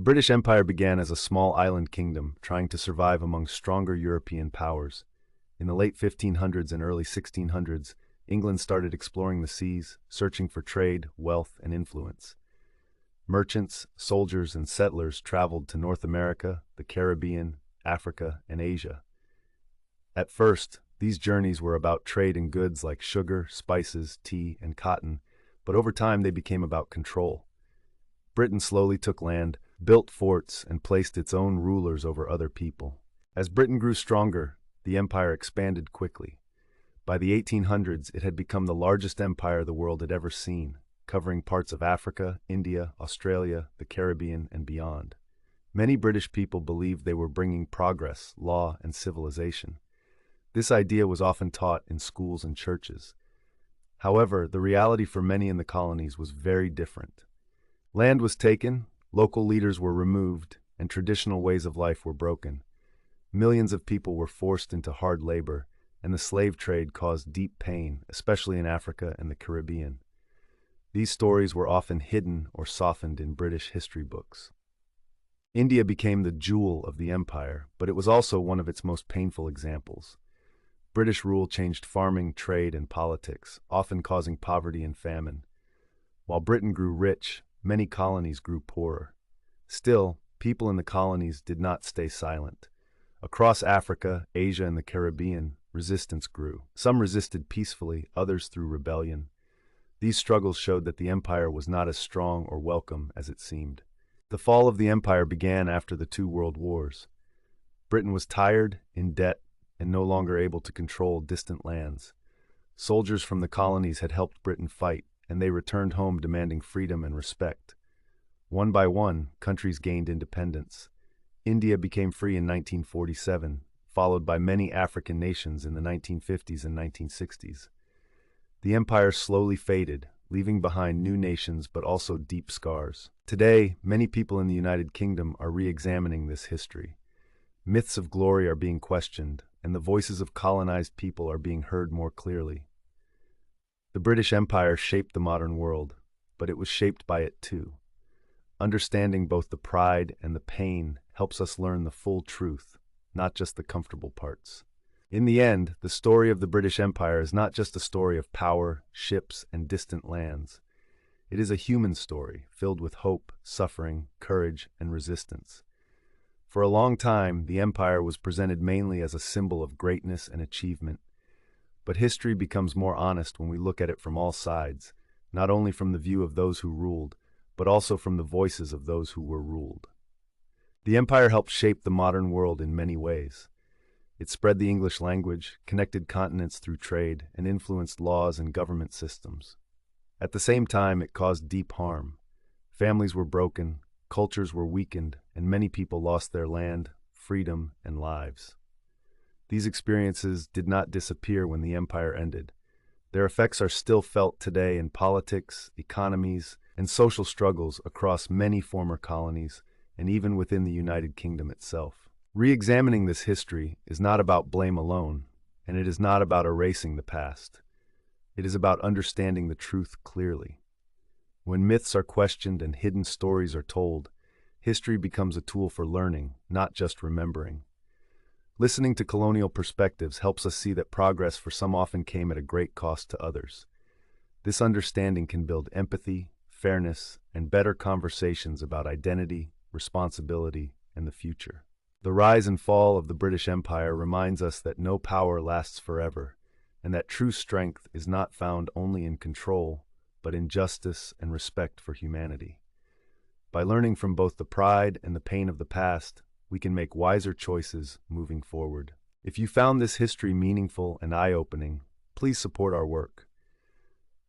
The British Empire began as a small island kingdom, trying to survive among stronger European powers. In the late 1500s and early 1600s, England started exploring the seas, searching for trade, wealth, and influence. Merchants, soldiers, and settlers traveled to North America, the Caribbean, Africa, and Asia. At first, these journeys were about trade in goods like sugar, spices, tea, and cotton, but over time they became about control. Britain slowly took land, built forts, and placed its own rulers over other people. As Britain grew stronger, the empire expanded quickly. By the 1800s, it had become the largest empire the world had ever seen, covering parts of Africa, India, Australia, the Caribbean, and beyond. Many British people believed they were bringing progress, law, and civilization. This idea was often taught in schools and churches. However, the reality for many in the colonies was very different. Land was taken, local leaders were removed, and traditional ways of life were broken. Millions of people were forced into hard labor, and the slave trade caused deep pain, especially in Africa and the Caribbean. These stories were often hidden or softened in British history books. India became the jewel of the empire, but it was also one of its most painful examples. British rule changed farming, trade, and politics, often causing poverty and famine. While Britain grew rich, many colonies grew poorer. Still, people in the colonies did not stay silent. Across Africa, Asia, and the Caribbean, resistance grew. Some resisted peacefully, others through rebellion. These struggles showed that the empire was not as strong or welcome as it seemed. The fall of the empire began after the two world wars. Britain was tired, in debt, and no longer able to control distant lands. Soldiers from the colonies had helped Britain fight, and they returned home demanding freedom and respect. One by one, countries gained independence. India became free in 1947, followed by many African nations in the 1950s and 1960s. The empire slowly faded, leaving behind new nations but also deep scars. Today, many people in the United Kingdom are re-examining this history. Myths of glory are being questioned, and the voices of colonized people are being heard more clearly. The British Empire shaped the modern world, but it was shaped by it too. Understanding both the pride and the pain helps us learn the full truth, not just the comfortable parts. In the end, the story of the British Empire is not just a story of power, ships, and distant lands. It is a human story filled with hope, suffering, courage, and resistance. For a long time, the empire was presented mainly as a symbol of greatness and achievement. But history becomes more honest when we look at it from all sides, not only from the view of those who ruled, but also from the voices of those who were ruled. The empire helped shape the modern world in many ways. It spread the English language, connected continents through trade, and influenced laws and government systems. At the same time, it caused deep harm. Families were broken, cultures were weakened, and many people lost their land, freedom, and lives. These experiences did not disappear when the empire ended. Their effects are still felt today in politics, economies, and social struggles across many former colonies, and even within the United Kingdom itself. Re-examining this history is not about blame alone, and it is not about erasing the past. It is about understanding the truth clearly. When myths are questioned and hidden stories are told, history becomes a tool for learning, not just remembering. Listening to colonial perspectives helps us see that progress for some often came at a great cost to others. This understanding can build empathy, fairness, and better conversations about identity, responsibility, and the future. The rise and fall of the British Empire reminds us that no power lasts forever, and that true strength is not found only in control, but in justice and respect for humanity. By learning from both the pride and the pain of the past, we can make wiser choices moving forward. If you found this history meaningful and eye-opening, please support our work.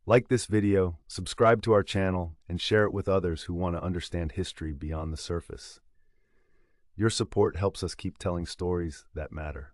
Like this video, subscribe to our channel, and share it with others who want to understand history beyond the surface. Your support helps us keep telling stories that matter.